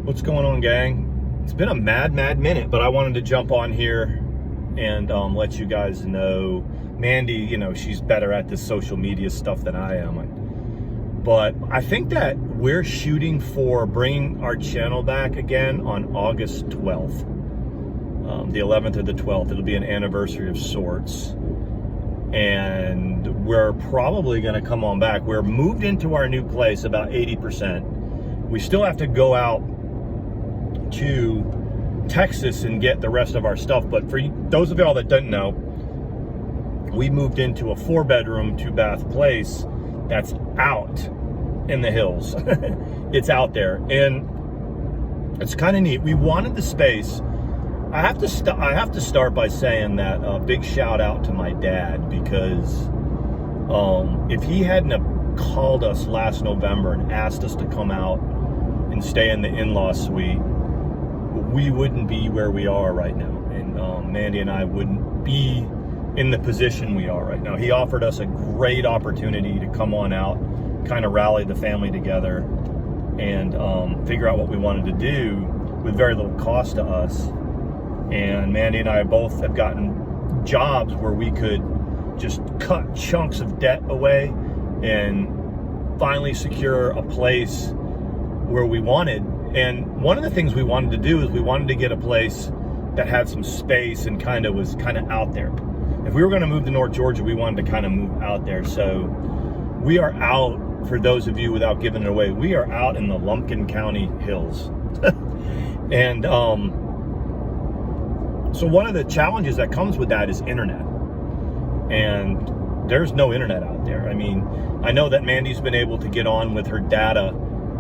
What's going on, gang? It's been a mad minute, but I wanted to jump on here and let you guys know. Mandy, you know, she's better at this social media stuff than I am. But I think that we're shooting for bringing our channel back again on August 12th. The 11th or the 12th. It'll be an anniversary of sorts. And we're probably going to come on back. We're moved into our new place about 80%. We still have to go out to Texas and get the rest of our stuff, but for those of y'all that don't know, we moved into a 4-bedroom 2-bath place that's out in the hills. It's out there and it's kind of neat. We wanted the space. I have to start by saying that big shout out to my dad, because if he hadn't have called us last November and asked us to come out and stay in the in-law suite, we wouldn't be where we are right now, and Mandy and I wouldn't be in the position we are right now. He offered us a great opportunity to come on out, kind of rally the family together, and figure out what we wanted to do with very little cost to us. And Mandy and I both have gotten jobs where we could just cut chunks of debt away and finally secure a place where we wanted. And one of the things we wanted to do is we wanted to get a place that had some space and was out there. If we were going to move to North Georgia, we wanted to kind of move out there. So we are out, for those of you without giving it away, we are out in the Lumpkin County hills. And so one of the challenges that comes with that is internet. And there's no internet out there. I mean, I know that Mandy's been able to get on with her data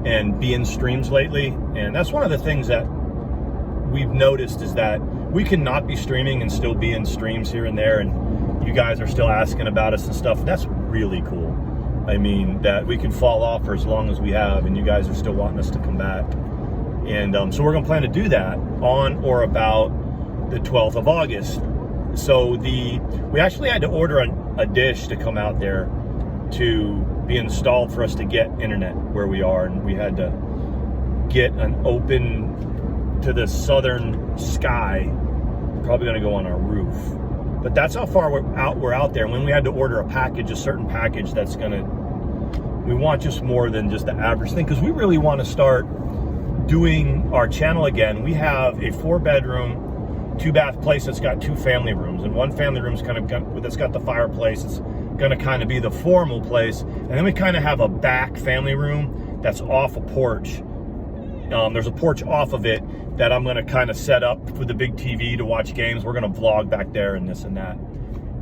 and be in streams lately, and that's one of the things that we've noticed, is that we cannot be streaming and still be in streams here and there, and you guys are still asking about us and stuff, and that's really cool. I mean, that we can fall off for as long as we have, and you guys are still wanting us to come back. And so we're gonna plan to do that on or about the 12th of August. So we actually had to order a dish to come out there to be installed for us to get internet where we are, and we had to get an open to the southern sky, probably going to go on our roof. But that's how far we're out there. And when we had to order a certain package that's we want just more than just the average thing, because we really want to start doing our channel again. We have a 4-bedroom 2-bath place that's got 2 family rooms, and one family room's that's got the fireplace. It's gonna kind of be the formal place, and then we kind of have a back family room that's off a porch. There's a porch off of it that I'm gonna kind of set up with the big TV to watch games. We're gonna vlog back there and this and that,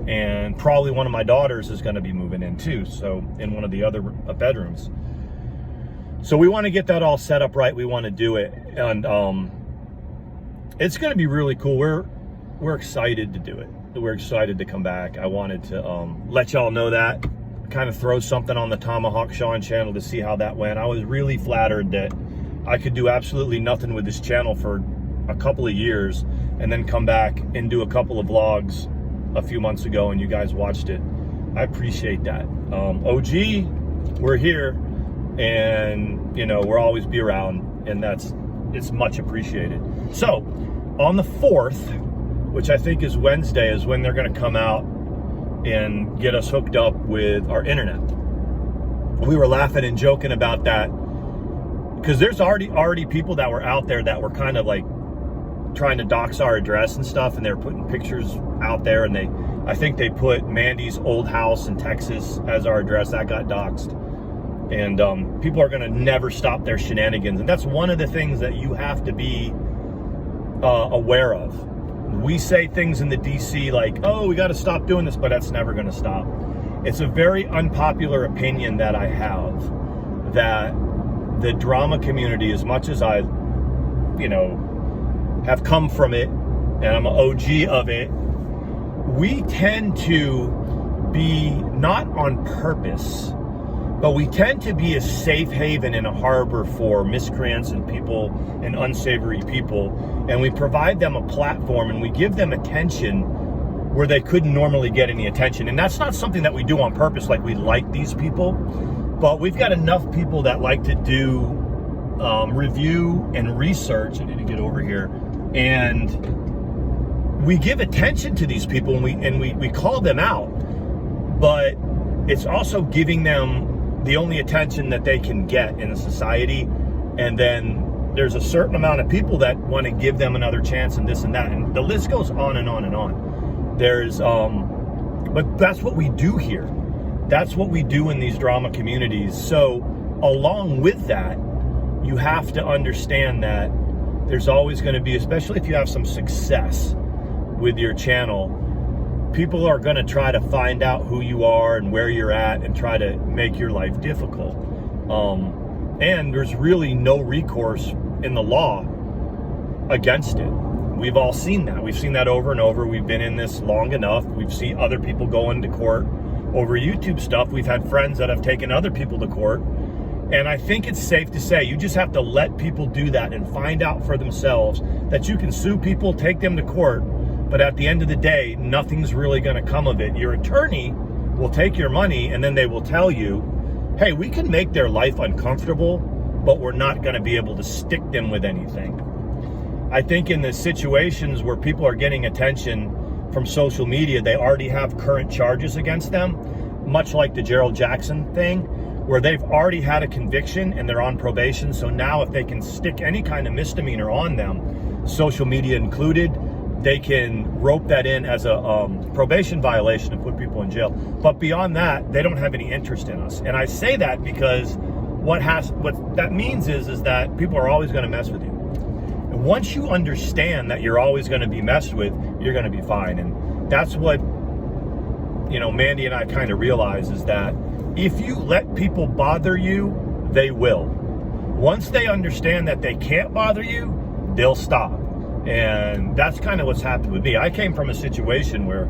and probably one of my daughters is gonna be moving in too, so in one of the other bedrooms. So we want to get that all set up right. We want to do it, and it's gonna be really cool. We're excited to do it. We're excited to come back. I wanted to let y'all know that, kind of throw something on the Tomahawk Sean channel to see how that went. I was really flattered that I could do absolutely nothing with this channel for a couple of years and then come back and do a couple of vlogs a few months ago, and you guys watched it. I appreciate that. OG, we're here, and you know, we'll always be around, and it's much appreciated. So on the 4th, which I think is Wednesday, is when they're going to come out and get us hooked up with our internet. We were laughing and joking about that, because there's already people that were out there that were kind of like trying to dox our address and stuff, and they're putting pictures out there, and I think they put Mandy's old house in Texas as our address. That got doxed, and people are going to never stop their shenanigans, and that's one of the things that you have to be aware of. We say things in the DC like, oh, we got to stop doing this, but that's never going to stop. It's a very unpopular opinion that I have, that the drama community, as much as I, have come from it, and I'm an OG of it, we tend to be, not on purpose, but we tend to be a safe haven and a harbor for miscreants and people and unsavory people, and we provide them a platform and we give them attention where they couldn't normally get any attention. And that's not something that we do on purpose, like we like these people, but we've got enough people that like to do review and research. I need to get over here. And we give attention to these people, and we call them out, but it's also giving them the only attention that they can get in a society. And then there's a certain amount of people that want to give them another chance and this and that. And the list goes on and on and on. There's, but that's what we do here. That's what we do in these drama communities. So along with that, you have to understand that there's always going to be, especially if you have some success with your channel, people are going to try to find out who you are and where you're at and try to make your life difficult. And there's really no recourse in the law against it. We've all seen that. We've seen that over and over. We've been in this long enough. We've seen other people go into court over YouTube stuff. We've had friends that have taken other people to court. And I think it's safe to say you just have to let people do that and find out for themselves that you can sue people, take them to court, but at the end of the day, nothing's really going to come of it. Your attorney will take your money and then they will tell you, hey, we can make their life uncomfortable, but we're not going to be able to stick them with anything. I think in the situations where people are getting attention from social media, they already have current charges against them, much like the Gerald Jackson thing, where they've already had a conviction and they're on probation. So now if they can stick any kind of misdemeanor on them, social media included, they can rope that in as a probation violation and put people in jail. But beyond that, they don't have any interest in us. And I say that because what that means is that people are always going to mess with you. And once you understand that you're always going to be messed with, you're going to be fine. And that's what, Mandy and I kind of realize, is that if you let people bother you, they will. Once they understand that they can't bother you, they'll stop. And that's kind of what's happened with me. I came from a situation where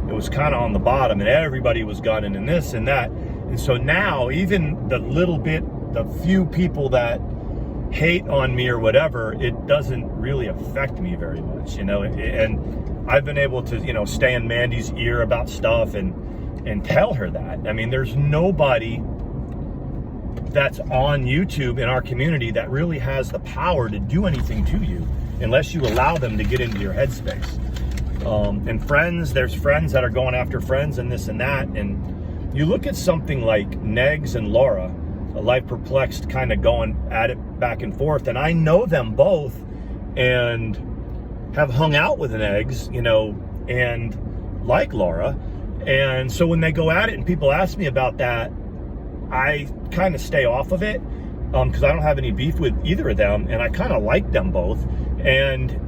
it was kind of on the bottom and everybody was gunning and this and that. And so now even the few people that hate on me or whatever, it doesn't really affect me very much, and I've been able to, stay in Mandy's ear about stuff and tell her that. I mean, there's nobody that's on YouTube in our community that really has the power to do anything to you unless you allow them to get into your headspace. And friends, there's friends that are going after friends and this and that. And you look at something like Negs and Laura, a Life Perplexed, kind of going at it back and forth. And I know them both and have hung out with Negs, and like Laura. And so when they go at it and people ask me about that, I kind of stay off of it because I don't have any beef with either of them. And I kind of like them both. And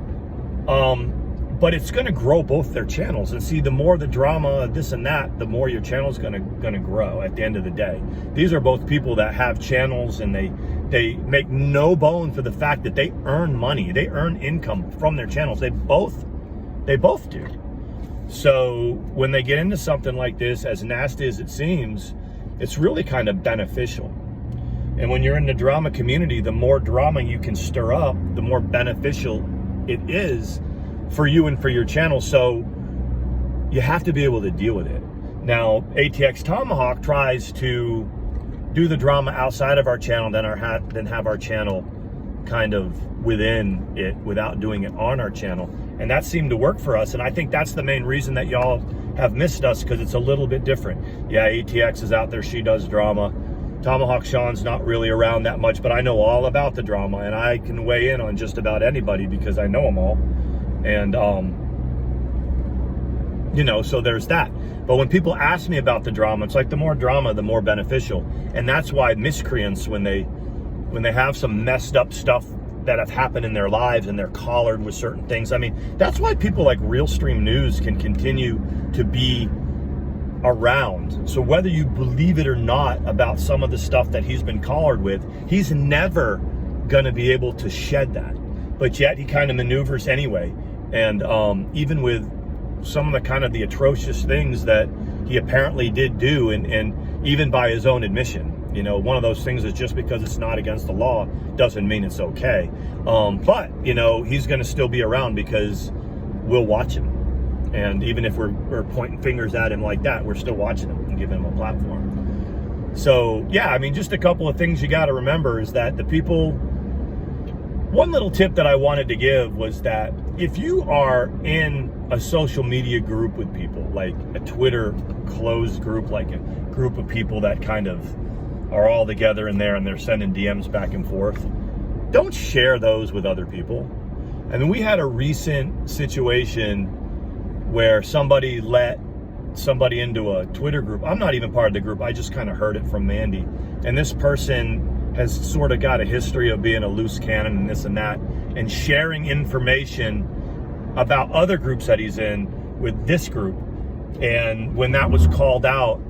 but it's going to grow both their channels. And see, the more the drama, this and that, the more your channel's going to grow at the end of the day. These are both people that have channels, and they make no bone for the fact that they earn money. They earn income from their channels. They both do. So when they get into something like this, as nasty as it seems, it's really kind of beneficial. And when you're in the drama community, the more drama you can stir up, the more beneficial it is for you and for your channel. So you have to be able to deal with it. Now, ATX Tomahawk tries to do the drama outside of our channel, then have our channel kind of within it without doing it on our channel. And that seemed to work for us. And I think that's the main reason that y'all have missed us, because it's a little bit different. Yeah, ATX is out there. She does drama. Tomahawk Sean's not really around that much, but I know all about the drama, and I can weigh in on just about anybody because I know them all. And, so there's that. But when people ask me about the drama, it's like the more drama, the more beneficial. And that's why miscreants, when they have some messed up stuff that have happened in their lives and they're collared with certain things, I mean, that's why people like Real Stream News can continue to be around. So whether you believe it or not about some of the stuff that he's been collared with, he's never going to be able to shed that. But yet he kind of maneuvers anyway. And even with some of the kind of the atrocious things that he apparently did do, and even by his own admission, one of those things is just because it's not against the law doesn't mean it's okay. But, he's going to still be around because we'll watch him. And even if we're pointing fingers at him like that, we're still watching him and giving him a platform. So, yeah, I mean, just a couple of things you got to remember is that the people One little tip that I wanted to give was that if you are in a social media group with people, like a Twitter closed group, like a group of people that kind of are all together in there and they're sending DMs back and forth, don't share those with other people. I mean, we had a recent situation where somebody let somebody into a Twitter group. I'm not even part of the group. I just kind of heard it from Mandy. And this person has sort of got a history of being a loose cannon and this and that, and sharing information about other groups that he's in with this group. And when that was called out,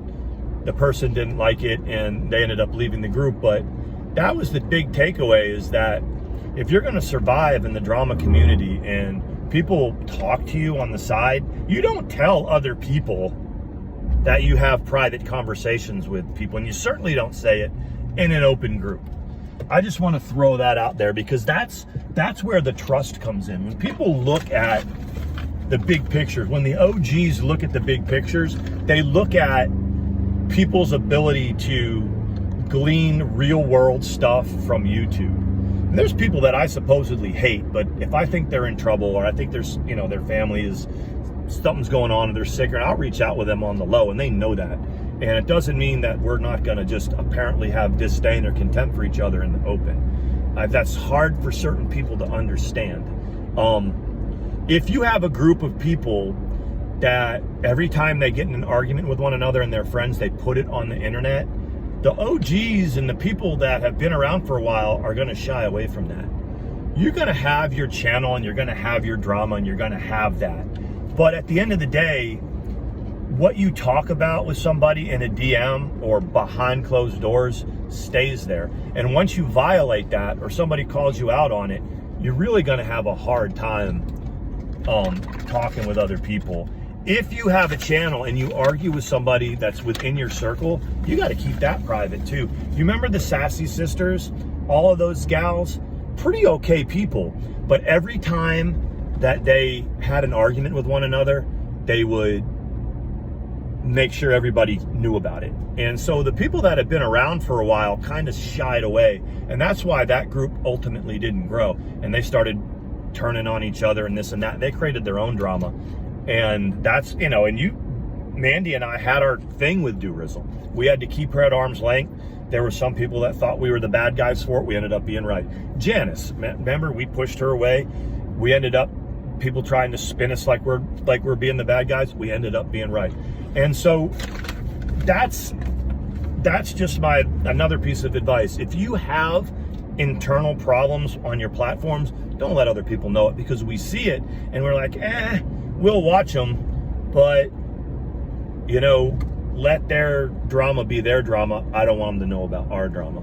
the person didn't like it and they ended up leaving the group. But that was the big takeaway, is that if you're going to survive in the drama community and people talk to you on the side, you don't tell other people that you have private conversations with people, and you certainly don't say it in an open group. I just want to throw that out there, because that's where the trust comes in. When people look at the big pictures, when the OGs look at the big pictures, they look at people's ability to glean real world stuff from YouTube. And there's people that I supposedly hate, but if I think they're in trouble, or I think there's, their family is, something's going on and they're sick, or I'll reach out with them on the low, and they know that. And it doesn't mean that we're not going to just apparently have disdain or contempt for each other in the open. That's hard for certain people to understand. If you have a group of people that every time they get in an argument with one another and their friends, they put it on the internet, the OGs and the people that have been around for a while are going to shy away from that. You're going to have your channel and you're going to have your drama and you're going to have that. But at the end of the day, what you talk about with somebody in a DM or behind closed doors stays there. And once you violate that, or somebody calls you out on it, you're really going to have a hard time talking with other people. If you have a channel and you argue with somebody that's within your circle, you got to keep that private too. You remember the Sassy Sisters? All of those gals, pretty okay people. But every time that they had an argument with one another, they would make sure everybody knew about it. And so the people that had been around for a while kind of shied away. And that's why that group ultimately didn't grow. And they started turning on each other and this and that. They created their own drama. And that's, and Mandy and I had our thing with Do-Rizzle. We had to keep her at arm's length. There were some people that thought we were the bad guys for it. We ended up being right. Janice, remember, we pushed her away. We ended up, people trying to spin us like we're being the bad guys. We ended up being right. And so that's just another piece of advice. If you have internal problems on your platforms, don't let other people know it, because we see it and we're like, we'll watch them, but let their drama be their drama. I don't want them to know about our drama.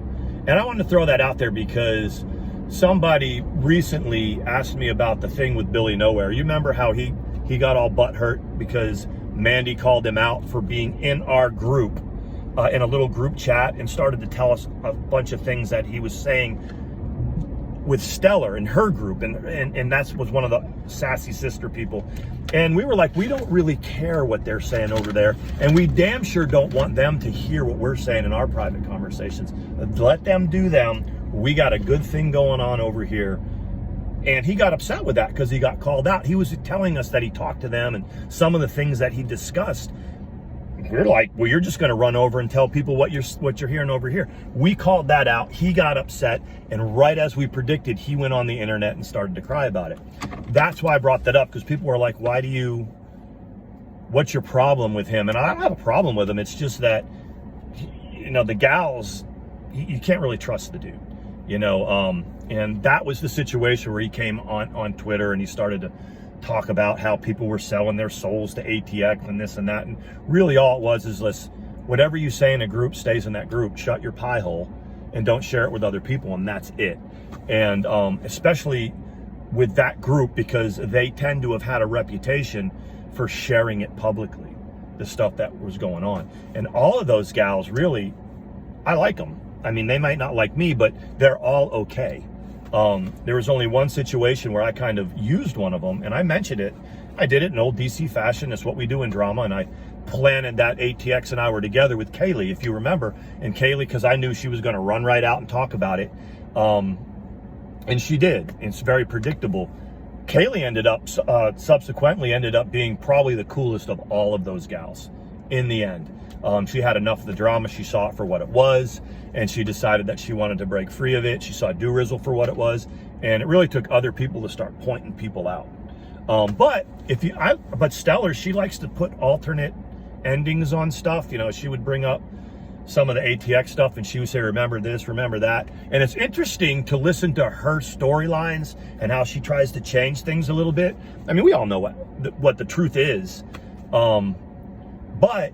And I wanted to throw that out there because somebody recently asked me about the thing with Billy Nowhere. You remember how he got all butthurt because Mandy called him out for being in our group, in a little group chat, and started to tell us a bunch of things that he was saying with Stellar in her group, and that was one of the Sassy Sister people. And we were like, we don't really care what they're saying over there, and we damn sure don't want them to hear what we're saying in our private conversations. Let them do them. We got a good thing going on over here. And he got upset with that because he got called out. He was telling us that he talked to them and some of the things that he discussed. We're like, well, you're just going to run over and tell people what you're hearing over here. We called that out. He got upset, and right as we predicted, he went on the internet and started to cry about it. That's why I brought that up, because people were like, what's your problem with him? And I don't have a problem with him. It's just that, the gals, you can't really trust the dude, and that was the situation where he came on Twitter and he started to talk about how people were selling their souls to ATX and this and that. And really all it was is, listen, whatever you say in a group stays in that group. Shut your pie hole and don't share it with other people, and that's it. And especially with that group, because they tend to have had a reputation for sharing it publicly, the stuff that was going on. And all of those gals, really, I like them. I mean, they might not like me, but they're all okay. There was only one situation where I kind of used one of them, and I mentioned it. I did it in old DC fashion. It's what we do in drama, and I planted that ATX and I were together with Kaylee, if you remember. And Kaylee, because I knew she was going to run right out and talk about it, And she did. It's very predictable. Kaylee ended up, subsequently ended up being probably the coolest of all of those gals in the end. She had enough of the drama. She saw it for what it was, and she decided that she wanted to break free of it. She saw Do-Rizzle for what it was, and it really took other people to start pointing people out. But Stellar, she likes to put alternate endings on stuff. You know, she would bring up some of the ATX stuff, and she would say, remember this, remember that. And it's interesting to listen to her storylines and how she tries to change things a little bit. I mean, we all know what the truth is. But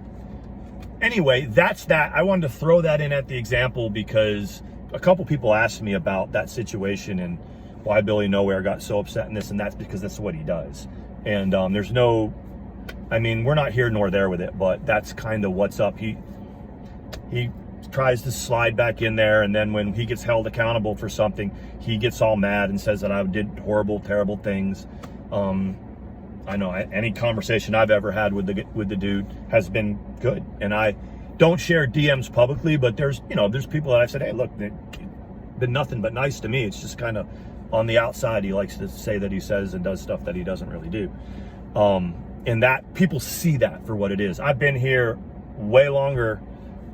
anyway, that's that. I wanted to throw that in at the example because a couple people asked me about that situation and why Billy Nowhere got so upset in this, and that's because that's what he does. And there's no, I mean, we're not here nor there with it, but that's kind of what's up. He tries to slide back in there, and then when he gets held accountable for something, he gets all mad and says that I did horrible, terrible things. I know any conversation I've ever had with the dude has been good, and I don't share DMs publicly, but there's people that I've said, hey, look, they've been nothing but nice to me. It's just kind of on the outside, he likes to say that he says and does stuff that he doesn't really do. And that people see that for what it is. I've been here way longer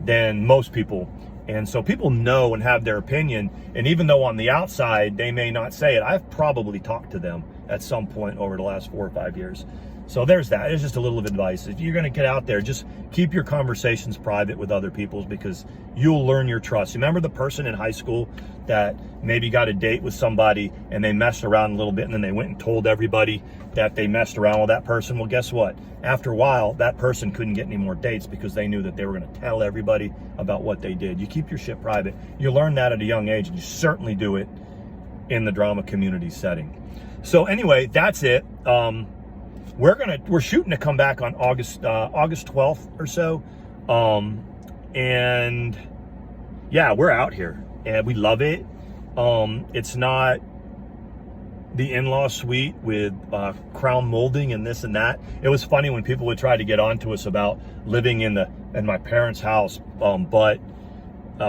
than most people, and so people know and have their opinion, and even though on the outside they may not say it, I've probably talked to them at some point over the last 4 or 5 years. So there's that. It's just a little of advice. If you're going to get out there, just keep your conversations private with other people, because you'll learn your trust. Remember the person in high school that maybe got a date with somebody and they messed around a little bit, and then they went and told everybody that they messed around with that person? Well, guess what? After a while, that person couldn't get any more dates because they knew that they were going to tell everybody about what they did. You keep your shit private. You learn that at a young age, and you certainly do it in the drama community setting. So anyway, that's it. We're shooting to come back on August 12th or so. And yeah, we're out here and we love it. It's not the in-law suite with crown molding and this and that. It was funny when people would try to get onto us about living in my parents' house, but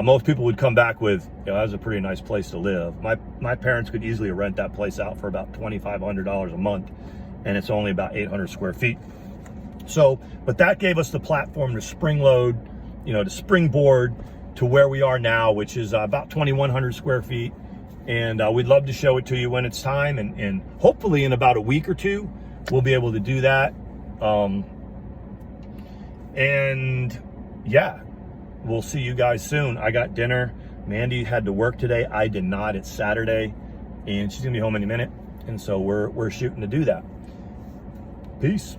most people would come back with, that was a pretty nice place to live. My parents could easily rent that place out for about $2,500 a month, and it's only about 800 square feet. So, but that gave us the platform to spring load, to springboard to where we are now, which is about 2,100 square feet. And we'd love to show it to you when it's time, and hopefully in about a week or two, we'll be able to do that. And yeah, we'll see you guys soon. I got dinner. Mandy had to work today. I did not. It's Saturday, and she's gonna be home any minute. And so we're shooting to do that. Peace.